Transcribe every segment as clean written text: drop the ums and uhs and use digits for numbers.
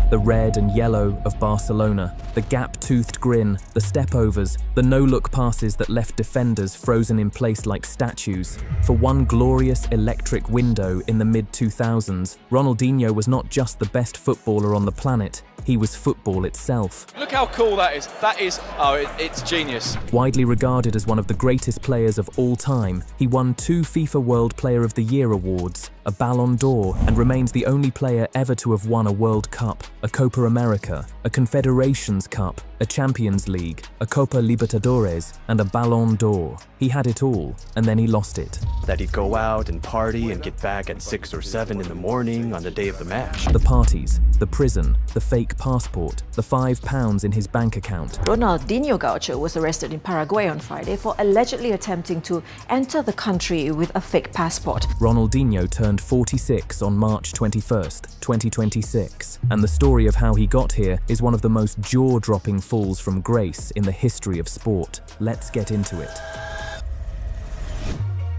the red and yellow of Barcelona, the gap-toothed grin, the step-overs, the no-look passes that left defenders frozen in place like statues. For one glorious electric window in the mid-2000s, Ronaldinho was not just the best footballer on the planet, he was football itself. Look how cool that is. It's genius. Widely regarded as one of the greatest players of all time, he won 2 FIFA World Player of the Year awards, a Ballon d'Or, and remains the only player ever to have won a World Cup, a Copa America, a Confederations Cup, a Champions League, a Copa Libertadores, and a Ballon d'Or. He had it all, and then he lost it. That he'd go out and party and get back at 6 or 7 in the morning on the day of the match. The parties, the prison, the fake passport, the £5 in his bank account. Ronaldinho Gaucho was arrested in Paraguay on Friday for allegedly attempting to enter the country with a fake passport. Ronaldinho turned 46 on March 21st, 2026, and the story of how he got here is one of the most jaw-dropping falls from grace in the history of sport. Let's get into it.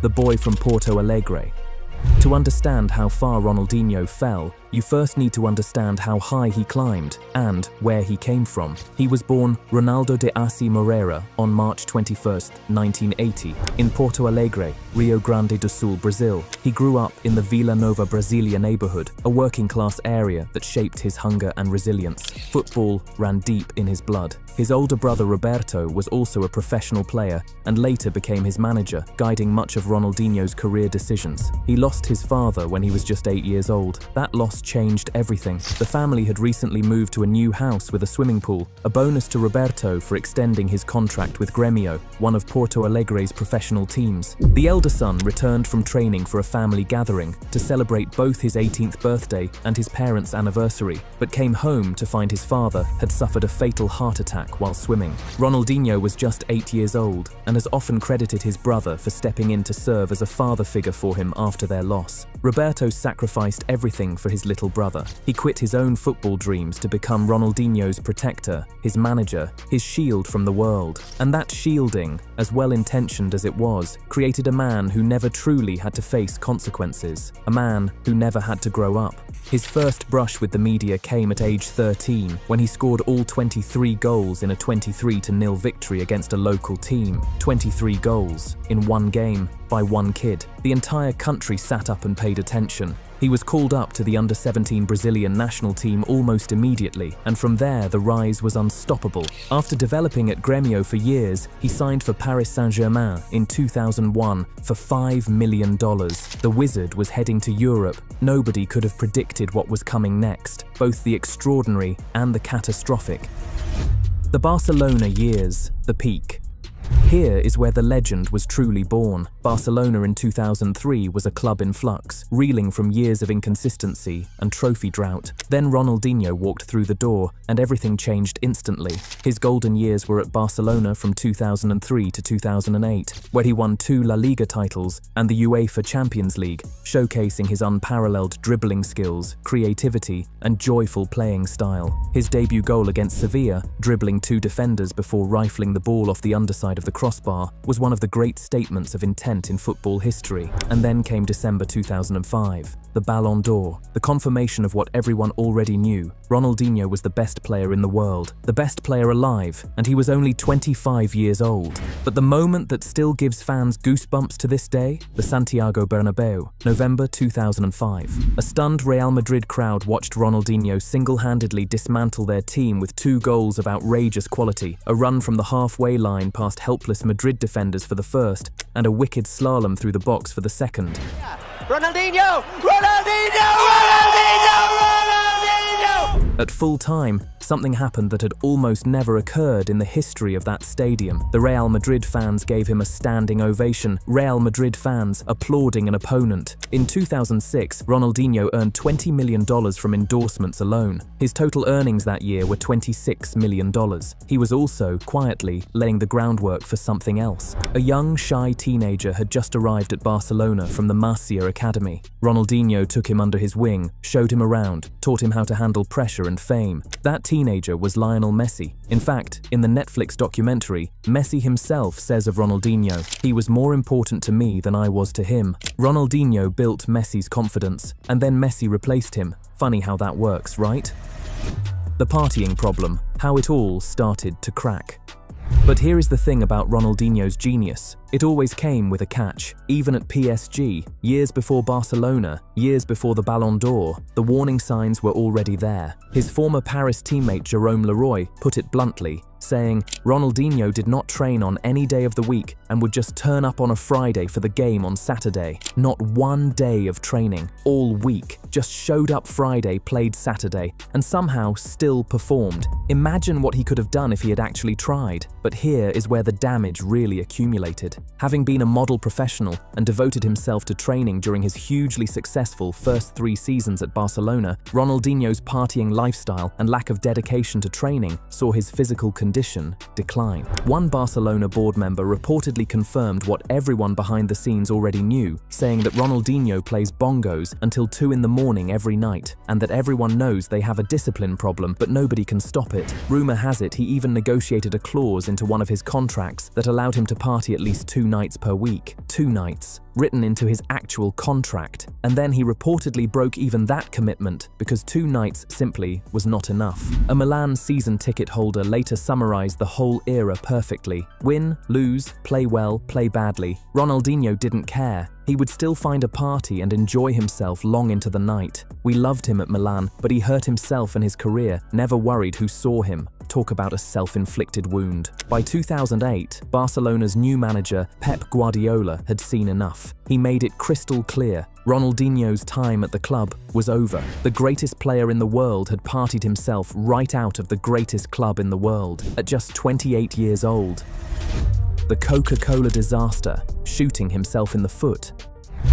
The boy from Porto Alegre. To understand how far Ronaldinho fell, you first need to understand how high he climbed and where he came from. He was born Ronaldo de Assis Moreira on March 21, 1980, in Porto Alegre, Rio Grande do Sul, Brazil. He grew up in the Vila Nova Brasilia neighborhood, a working-class area that shaped his hunger and resilience. Football ran deep in his blood. His older brother Roberto was also a professional player and later became his manager, guiding much of Ronaldinho's career decisions. He lost his father when he was just 8 years old. That loss changed everything. The family had recently moved to a new house with a swimming pool, a bonus to Roberto for extending his contract with Grêmio, one of Porto Alegre's professional teams. The elder son returned from training for a family gathering to celebrate both his 18th birthday and his parents' anniversary, but came home to find his father had suffered a fatal heart attack while swimming. Ronaldinho was just 8 years old and has often credited his brother for stepping in to serve as a father figure for him after their loss. Roberto sacrificed everything for his little brother. He quit his own football dreams to become Ronaldinho's protector, his manager, his shield from the world. And that shielding, as well-intentioned as it was, created a man who never truly had to face consequences, a man who never had to grow up. His first brush with the media came at age 13, when he scored all 23 goals in a 23-0 victory against a local team. 23 goals in one game by one kid. The entire country sat up and paid attention. He was called up to the under-17 Brazilian national team almost immediately, and from there the rise was unstoppable. After developing at Grêmio for years, he signed for Paris Saint-Germain in 2001 for $5 million. The wizard was heading to Europe. Nobody could have predicted what was coming next, both the extraordinary and the catastrophic. The Barcelona years, the peak. Here is where the legend was truly born. Barcelona in 2003 was a club in flux, reeling from years of inconsistency and trophy drought. Then Ronaldinho walked through the door, and everything changed instantly. His golden years were at Barcelona from 2003 to 2008, where he won 2 La Liga titles and the UEFA Champions League, showcasing his unparalleled dribbling skills, creativity, and joyful playing style. His debut goal against Sevilla, dribbling 2 defenders before rifling the ball off the underside of the crossbar, was one of the great statements of intent in football history. And then came December 2005, the Ballon d'Or, the confirmation of what everyone already knew. Ronaldinho was the best player in the world, the best player alive, and he was only 25 years old. But the moment that still gives fans goosebumps to this day? The Santiago Bernabeu, November 2005. A stunned Real Madrid crowd watched Ronaldinho single-handedly dismantle their team with 2 goals of outrageous quality, a run from the halfway line past helpless Madrid defenders for the first, and a wicked slalom through the box for the second. Ronaldinho! Ronaldinho! Ronaldinho! Ronaldinho! At full time, something happened that had almost never occurred in the history of that stadium. The Real Madrid fans gave him a standing ovation, Real Madrid fans applauding an opponent. In 2006, Ronaldinho earned $20 million from endorsements alone. His total earnings that year were $26 million. He was also, quietly, laying the groundwork for something else. A young, shy teenager had just arrived at Barcelona from the Masia Academy. Ronaldinho took him under his wing, showed him around, taught him how to handle pressure and fame. That teenager was Lionel Messi. In fact, in the Netflix documentary, Messi himself says of Ronaldinho, "He was more important to me than I was to him." Ronaldinho built Messi's confidence, and then Messi replaced him. Funny how that works, right? the partying problem, how it all started to crack. But here is the thing about Ronaldinho's genius. It always came with a catch. Even at PSG, years before Barcelona, years before the Ballon d'Or, the warning signs were already there. His former Paris teammate Jérôme Leroy put it bluntly, saying, Ronaldinho did not train on any day of the week and would just turn up on a Friday for the game on Saturday. Not one day of training, all week, just showed up Friday, played Saturday, and somehow still performed. Imagine what he could have done if he had actually tried. But here is where the damage really accumulated. Having been a model professional and devoted himself to training during his hugely successful first 3 seasons at Barcelona, Ronaldinho's partying lifestyle and lack of dedication to training saw his physical condition decline. One Barcelona board member reportedly confirmed what everyone behind the scenes already knew, saying that Ronaldinho plays bongos until 2 in the morning every night, and that everyone knows they have a discipline problem but nobody can stop it. Rumor has it he even negotiated a clause into one of his contracts that allowed him to party at least 2 nights per week. 2 nights, written into his actual contract. And then he reportedly broke even that commitment because 2 nights simply was not enough. A Milan season ticket holder later summarized the whole era perfectly. Win, lose, play well, play badly. Ronaldinho didn't care. He would still find a party and enjoy himself long into the night. We loved him at Milan, but he hurt himself and his career, never worried who saw him. Talk about a self-inflicted wound. By 2008, Barcelona's new manager, Pep Guardiola, had seen enough. He made it crystal clear. Ronaldinho's time at the club was over. The greatest player in the world had partied himself right out of the greatest club in the world at just 28 years old. The Coca-Cola disaster, shooting himself in the foot.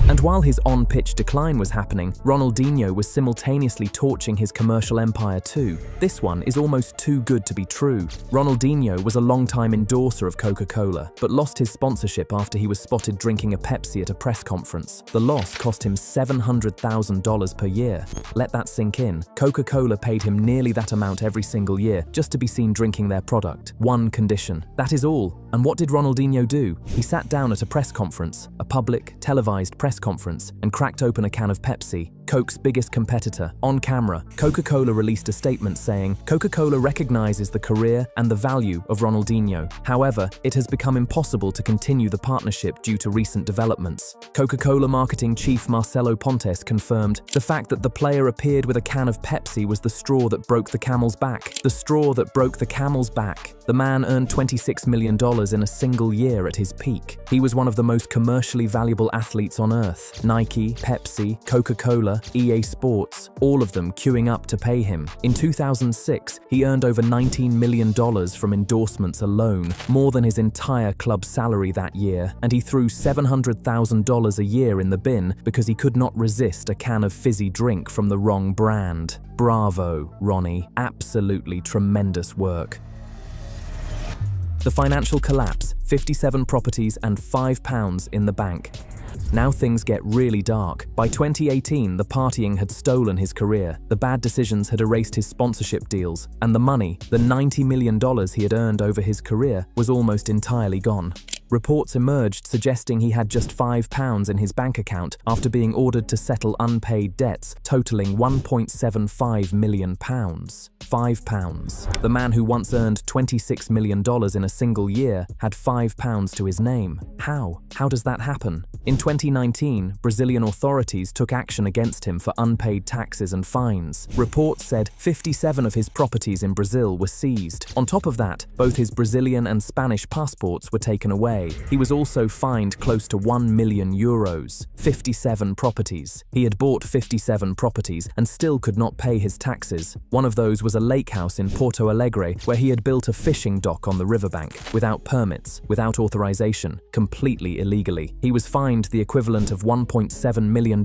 And while his on-pitch decline was happening, Ronaldinho was simultaneously torching his commercial empire too. This one is almost too good to be true. Ronaldinho was a long-time endorser of Coca-Cola, but lost his sponsorship after he was spotted drinking a Pepsi at a press conference. The loss cost him $700,000 per year. Let that sink in. Coca-Cola paid him nearly that amount every single year just to be seen drinking their product. One condition. That is all. And what did Ronaldinho do? He sat down at a press conference, a public, televised press conference, and cracked open a can of Pepsi, Coke's biggest competitor. On camera, Coca-Cola released a statement saying, Coca-Cola recognizes the career and the value of Ronaldinho. However, it has become impossible to continue the partnership due to recent developments. Coca-Cola marketing chief Marcelo Pontes confirmed the fact that the player appeared with a can of Pepsi was the straw that broke the camel's back. The straw that broke the camel's back. The man earned $26 million in a single year at his peak. He was one of the most commercially valuable athletes on earth. Nike, Pepsi, Coca-Cola, EA Sports, all of them queuing up to pay him. In 2006, he earned over $19 million from endorsements alone, more than his entire club salary that year, and he threw $700,000 a year in the bin because he could not resist a can of fizzy drink from the wrong brand. Bravo, Ronnie. Absolutely tremendous work. The financial collapse, 57 properties and £5 in the bank. Now things get really dark. By 2018, the partying had stolen his career, the bad decisions had erased his sponsorship deals, and the money, the $90 million he had earned over his career, was almost entirely gone. Reports emerged suggesting he had just £5 in his bank account after being ordered to settle unpaid debts totaling £1.75 million. £5. The man who once earned $26 million in a single year had £5 to his name. How? How does that happen? In 2019, Brazilian authorities took action against him for unpaid taxes and fines. Reports said 57 of his properties in Brazil were seized. On top of that, both his Brazilian and Spanish passports were taken away. He was also fined close to €1 million. 57 properties. He had bought 57 properties and still could not pay his taxes. One of those was a lake house in Porto Alegre where he had built a fishing dock on the riverbank, without permits, without authorization, completely illegally. He was fined the equivalent of $1.7 million.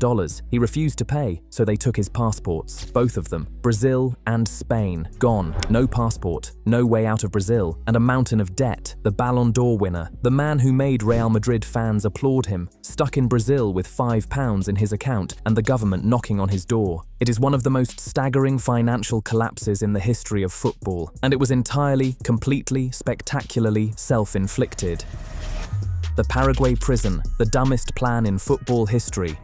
He refused to pay, so they took his passports, both of them, Brazil and Spain, gone. No passport, no way out of Brazil, and a mountain of debt. The Ballon d'Or winner, the man who made Real Madrid fans applaud him, stuck in Brazil with £5 in his account and the government knocking on his door. It is one of the most staggering financial collapses in the history of football, and it was entirely, completely, spectacularly self-inflicted. The Paraguay prison, the dumbest plan in football history.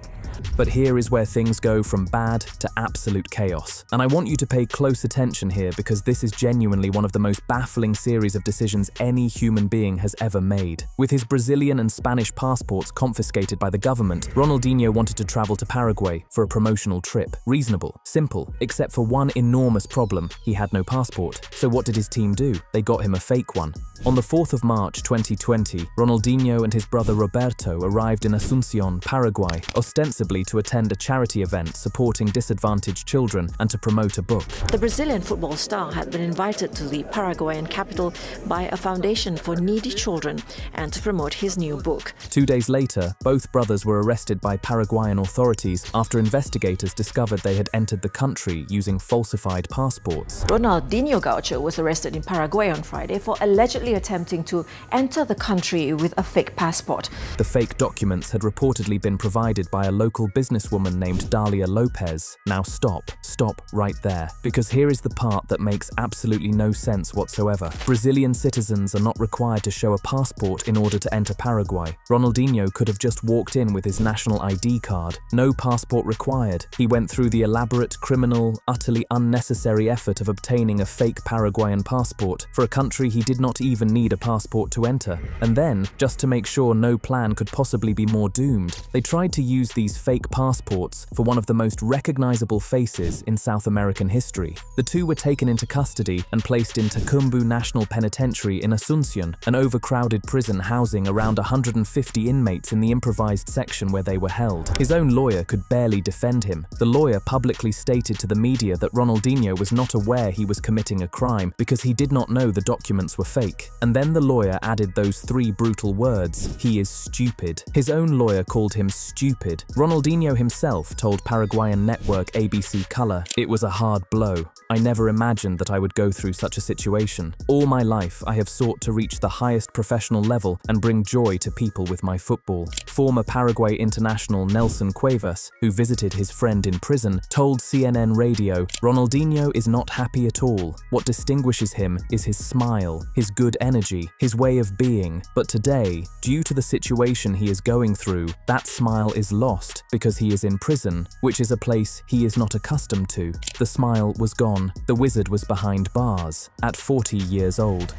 But here is where things go from bad to absolute chaos. And I want you to pay close attention here because this is genuinely one of the most baffling series of decisions any human being has ever made. With his Brazilian and Spanish passports confiscated by the government, Ronaldinho wanted to travel to Paraguay for a promotional trip. Reasonable, simple, except for one enormous problem: he had no passport. So what did his team do? They got him a fake one. On the 4th of March 2020, Ronaldinho and his brother Roberto arrived in Asunción, Paraguay, ostensibly to attend a charity event supporting disadvantaged children and to promote a book. The Brazilian football star had been invited to the Paraguayan capital by a foundation for needy children and to promote his new book. 2 days later, both brothers were arrested by Paraguayan authorities after investigators discovered they had entered the country using falsified passports. Ronaldinho Gaucho was arrested in Paraguay on Friday for allegedly attempting to enter the country with a fake passport. The fake documents had reportedly been provided by a local businesswoman named Dalia Lopez. Now stop right there, because here is the part that makes absolutely no sense whatsoever. Brazilian citizens are not required to show a passport in order to enter Paraguay. Ronaldinho could have just walked in with his national ID card. No passport required. He went through the elaborate, criminal, utterly unnecessary effort of obtaining a fake Paraguayan passport for a country he did not even need a passport to enter. And then, just to make sure no plan could possibly be more doomed, they tried to use these fake passports for one of the most recognizable faces in South American history. The two were taken into custody and placed in Tacumbu National Penitentiary in Asunción, an overcrowded prison housing around 150 inmates in the improvised section where they were held. His own lawyer could barely defend him. The lawyer publicly stated to the media that Ronaldinho was not aware he was committing a crime because he did not know the documents were fake. And then the lawyer added those 3 brutal words: he is stupid. His own lawyer called him stupid. Ronaldinho himself told Paraguayan network ABC Color, "It was a hard blow. I never imagined that I would go through such a situation. All my life, I have sought to reach the highest professional level and bring joy to people with my football." Former Paraguay international Nelson Cuevas, who visited his friend in prison, told CNN Radio, "Ronaldinho is not happy at all. What distinguishes him is his smile, his good energy, his way of being. But today, due to the situation he is going through, that smile is lost because he is in prison, which is a place he is not accustomed to." The smile was gone. The wizard was behind bars at 40 years old.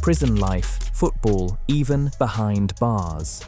Prison life, football, even behind bars.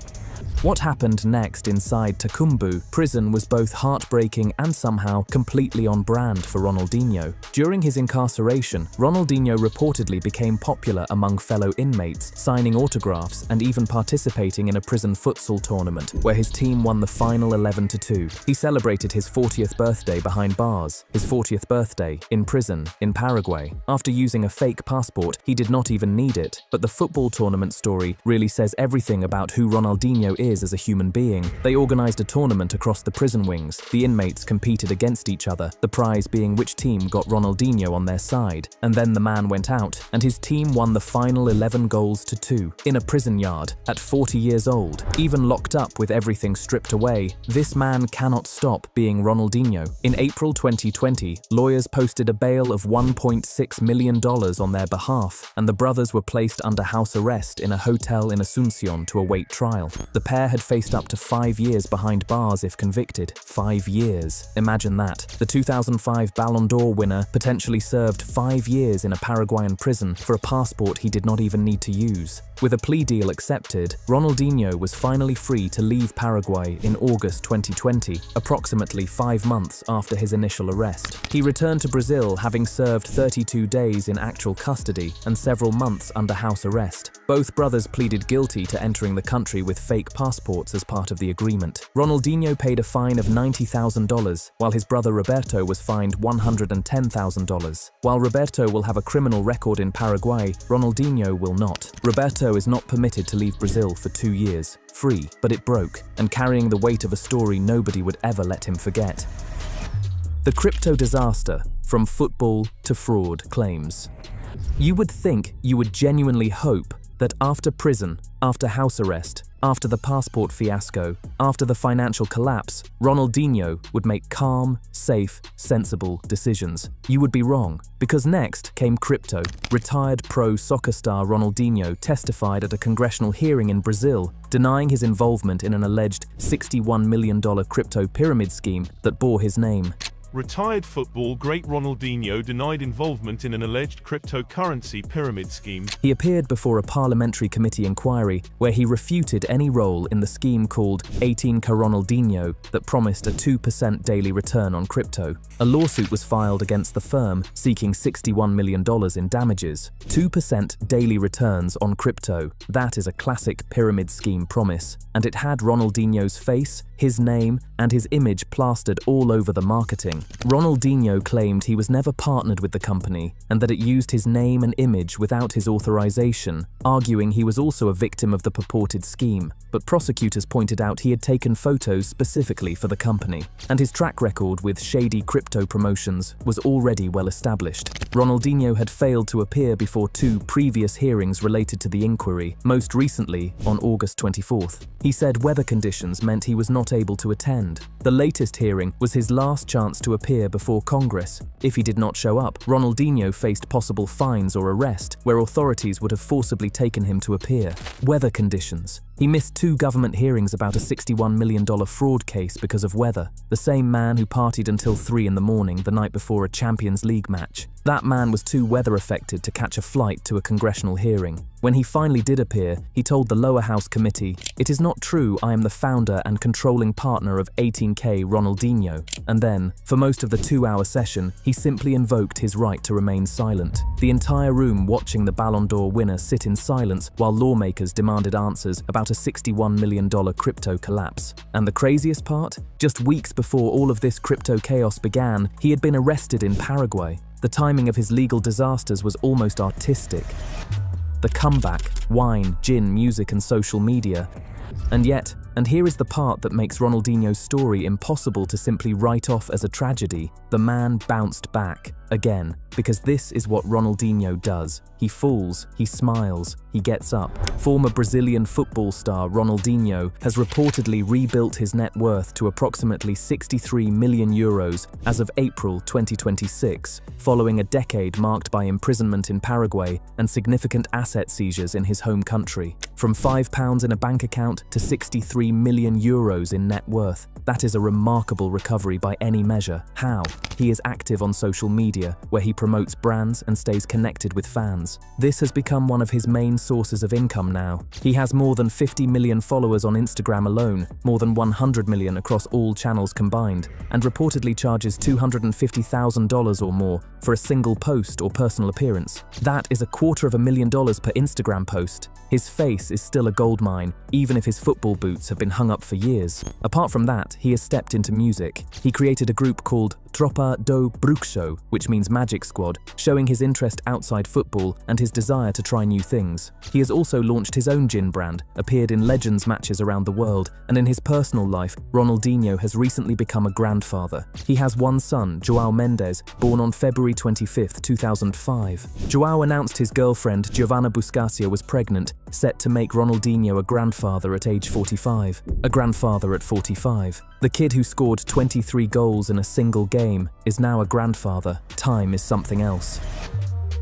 What happened next inside Tacumbu prison was both heartbreaking and somehow completely on brand for Ronaldinho. During his incarceration, Ronaldinho reportedly became popular among fellow inmates, signing autographs and even participating in a prison futsal tournament where his team won the final 11-2. He celebrated his 40th birthday behind bars, his 40th birthday in prison in Paraguay. After using a fake passport, he did not even need it. But the football tournament story really says everything about who Ronaldinho is as a human being. They organized a tournament across the prison wings. The inmates competed against each other, the prize being which team got Ronaldinho on their side. And then the man went out, and his team won the final 11-2 in a prison yard at 40 years old. Even locked up with everything stripped away, this man cannot stop being Ronaldinho. In April 2020, lawyers posted a bail of $1.6 million on their behalf, and the brothers were placed under house arrest in a hotel in Asunción to await trial. The pair had faced up to 5 years behind bars if convicted. 5 years. Imagine that. The 2005 Ballon d'Or winner potentially served 5 years in a Paraguayan prison for a passport he did not even need to use. With a plea deal accepted, Ronaldinho was finally free to leave Paraguay in August 2020, approximately 5 months after his initial arrest. He returned to Brazil having served 32 days in actual custody and several months under house arrest. Both brothers pleaded guilty to entering the country with fake passports as part of the agreement. Ronaldinho paid a fine of $90,000, while his brother Roberto was fined $110,000. While Roberto will have a criminal record in Paraguay, Ronaldinho will not. Roberto is not permitted to leave Brazil for 2 years, free, but it broke, and carrying the weight of a story nobody would ever let him forget. The crypto disaster, from football to fraud claims. You would genuinely hope that after prison, after house arrest, After the passport fiasco, after the financial collapse, Ronaldinho would make calm, safe, sensible decisions. You would be wrong, because next came crypto. Retired pro soccer star Ronaldinho testified at a congressional hearing in Brazil, denying his involvement in an alleged $61 million crypto pyramid scheme that bore his name. Retired football great Ronaldinho denied involvement in an alleged cryptocurrency pyramid scheme. He appeared before a parliamentary committee inquiry where he refuted any role in the scheme called 18K Ronaldinho that promised a 2% daily return on crypto. A lawsuit was filed against the firm seeking $61 million in damages. 2% daily returns on crypto. That is a classic pyramid scheme promise, and it had Ronaldinho's face, his name, and his image plastered all over the marketing. Ronaldinho claimed he was never partnered with the company and that it used his name and image without his authorization, arguing he was also a victim of the purported scheme. But prosecutors pointed out he had taken photos specifically for the company, and his track record with shady crypto promotions was already well established. Ronaldinho had failed to appear before 2 previous hearings related to the inquiry, most recently on August 24th. He said weather conditions meant he was not able to attend. The latest hearing was his last chance to appear before Congress. If he did not show up, Ronaldinho faced possible fines or arrest, where authorities would have forcibly taken him to appear. Weather conditions. He missed 2 government hearings about a $61 million fraud case because of weather. The same man who partied until 3 in the morning the night before a Champions League match. That man was too weather affected to catch a flight to a congressional hearing. When he finally did appear, he told the lower house committee, "It is not true I am the founder and controlling partner of 18K Ronaldinho." And then, for most of the 2-hour session, he simply invoked his right to remain silent. The entire room watching the Ballon d'Or winner sit in silence while lawmakers demanded answers about a $61 million crypto collapse. And the craziest part? Just weeks before all of this crypto chaos began, he had been arrested in Paraguay. The timing of his legal disasters was almost artistic. The comeback, wine, gin, music, and social media. And yet, and here is the part that makes Ronaldinho's story impossible to simply write off as a tragedy, the man bounced back, again, because this is what Ronaldinho does. He falls, he smiles, he gets up. Former Brazilian football star Ronaldinho has reportedly rebuilt his net worth to approximately 63 million euros as of April 2026, following a decade marked by imprisonment in Paraguay and significant asset seizures in his home country. From £5 in a bank account to 63 million euros in net worth. That is a remarkable recovery by any measure. How? He is active on social media, where he promotes brands and stays connected with fans. This has become one of his main sources of income now. He has more than 50 million followers on Instagram alone, more than 100 million across all channels combined, and reportedly charges $250,000 or more for a single post or personal appearance. That is $250,000 per Instagram post. His face is still a goldmine, even if his football boots have been hung up for years. Apart from that, he has stepped into music. He created a group called Tropa do Bruxo, which means Magic Squad, showing his interest outside football and his desire to try new things. He has also launched his own gin brand, appeared in Legends matches around the world, and in his personal life, Ronaldinho has recently become a grandfather. He has one son, João Mendes, born on February 25, 2005. João announced his girlfriend, Giovanna Buscacia, was pregnant, set to make Ronaldinho a grandfather at age 45. A grandfather at 45. The kid who scored 23 goals in a single game is now a grandfather. Time is something else.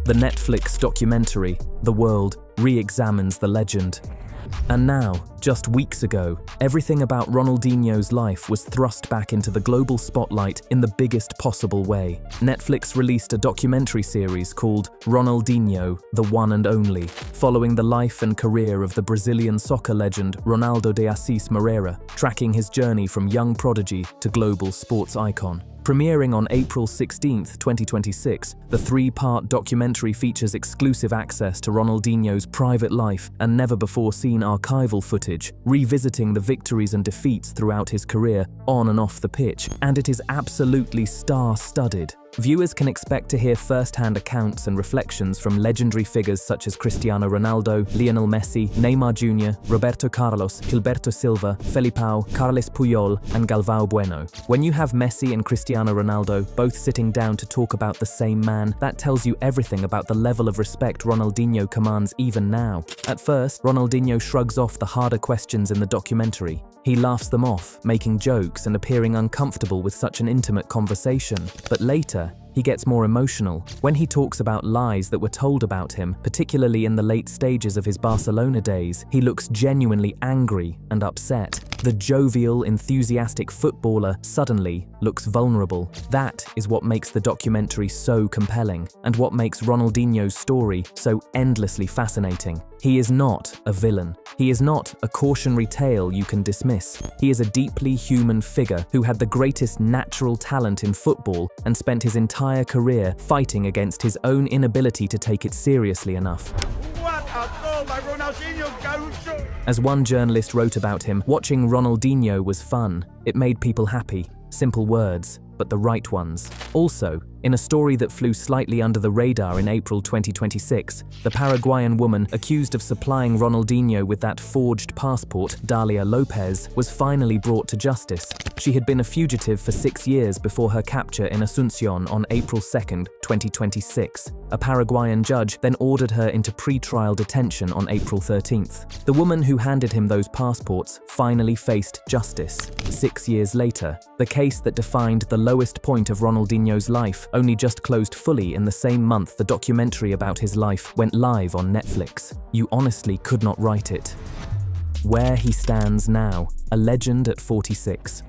The Netflix documentary, The World, re-examines the legend. And now, just weeks ago, everything about Ronaldinho's life was thrust back into the global spotlight in the biggest possible way. Netflix released a documentary series called Ronaldinho, the One and Only, following the life and career of the Brazilian soccer legend Ronaldo de Assis Moreira, tracking his journey from young prodigy to global sports icon. Premiering on April 16, 2026, the 3-part documentary features exclusive access to Ronaldinho's private life and never-before-seen archival footage, revisiting the victories and defeats throughout his career, on and off the pitch, and it is absolutely star-studded. Viewers can expect to hear first-hand accounts and reflections from legendary figures such as Cristiano Ronaldo, Lionel Messi, Neymar Jr., Roberto Carlos, Gilberto Silva, Felipao, Carles Puyol, and Galvão Bueno. When you have Messi and Cristiano Ronaldo both sitting down to talk about the same man, that tells you everything about the level of respect Ronaldinho commands even now. At first, Ronaldinho shrugs off the harder questions in the documentary. He laughs them off, making jokes and appearing uncomfortable with such an intimate conversation. But later, he gets more emotional. When he talks about lies that were told about him, particularly in the late stages of his Barcelona days, he looks genuinely angry and upset. The jovial, enthusiastic footballer suddenly looks vulnerable. That is what makes the documentary so compelling, and what makes Ronaldinho's story so endlessly fascinating. He is not a villain. He is not a cautionary tale you can dismiss. He is a deeply human figure who had the greatest natural talent in football and spent his entire career fighting against his own inability to take it seriously enough. As one journalist wrote about him, watching Ronaldinho was fun. It made people happy. Simple words, but the right ones. Also, in a story that flew slightly under the radar in April 2026, the Paraguayan woman accused of supplying Ronaldinho with that forged passport, Dalia Lopez, was finally brought to justice. She had been a fugitive for 6 years before her capture in Asunción on April 2, 2026. A Paraguayan judge then ordered her into pre-trial detention on April 13th. The woman who handed him those passports finally faced justice. 6 years later, the case that defined the lowest point of Ronaldinho's life only just closed fully in the same month the documentary about his life went live on Netflix. You honestly could not write it. Where he stands now, a legend at 46.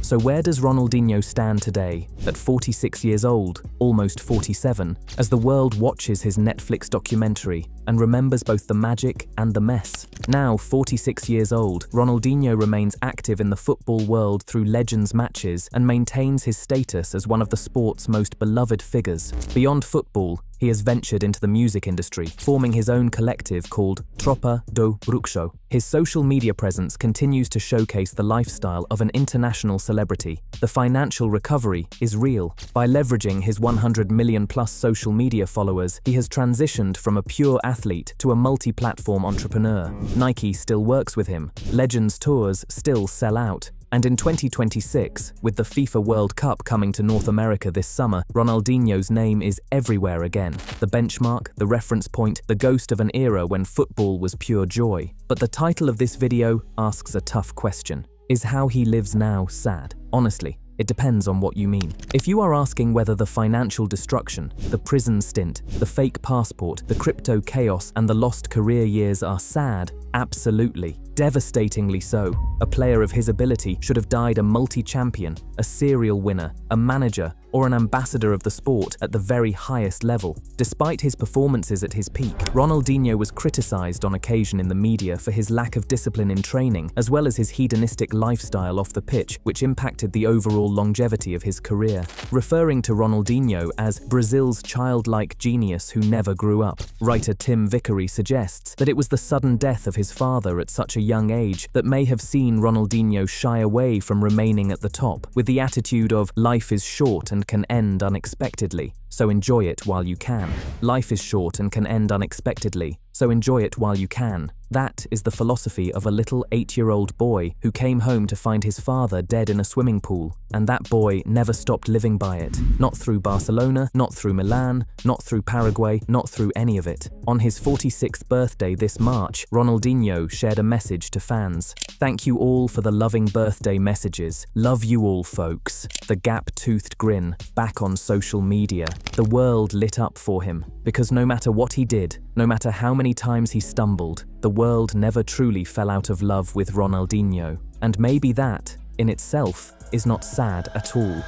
So where does Ronaldinho stand today, at 46 years old, almost 47, as the world watches his Netflix documentary and remembers both the magic and the mess? Now 46 years old, Ronaldinho remains active in the football world through Legends matches and maintains his status as one of the sport's most beloved figures. Beyond football, he has ventured into the music industry, forming his own collective called Tropa do Bruxo. His social media presence continues to showcase the lifestyle of an international celebrity. The financial recovery is real. By leveraging his 100 million plus social media followers, he has transitioned from a pure athlete to a multi-platform entrepreneur. Nike still works with him. Legends tours still sell out. And in 2026, with the FIFA World Cup coming to North America this summer, Ronaldinho's name is everywhere again. The benchmark, the reference point, the ghost of an era when football was pure joy. But the title of this video asks a tough question. Is how he lives now sad? Honestly, it depends on what you mean. If you are asking whether the financial destruction, the prison stint, the fake passport, the crypto chaos, and the lost career years are sad, absolutely. Devastatingly so. A player of his ability should have died a multi-champion, a serial winner, a manager, or an ambassador of the sport at the very highest level. Despite his performances at his peak, Ronaldinho was criticized on occasion in the media for his lack of discipline in training, as well as his hedonistic lifestyle off the pitch, which impacted the overall longevity of his career. Referring to Ronaldinho as Brazil's childlike genius who never grew up, writer Tim Vickery suggests that it was the sudden death of his father at such a young age that may have seen Ronaldinho shy away from remaining at the top, with the attitude of life is short and can end unexpectedly, so enjoy it while you can. Life is short and can end unexpectedly, so enjoy it while you can. That is the philosophy of a little 8-year-old boy who came home to find his father dead in a swimming pool, and that boy never stopped living by it. Not through Barcelona, not through Milan, not through Paraguay, not through any of it. On his 46th birthday this March, Ronaldinho shared a message to fans. Thank you all for the loving birthday messages. Love you all, folks. The gap-toothed grin, back on social media. The world lit up for him, because no matter what he did, no matter how many times he stumbled, the world never truly fell out of love with Ronaldinho. And maybe that, in itself, is not sad at all.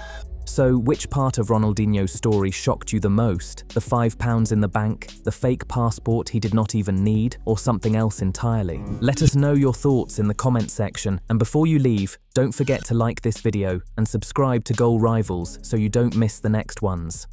So, which part of Ronaldinho's story shocked you the most? The £5 in the bank, the fake passport he did not even need, or something else entirely? Let us know your thoughts in the comment section, and before you leave, don't forget to like this video and subscribe to Goal Rivals so you don't miss the next ones.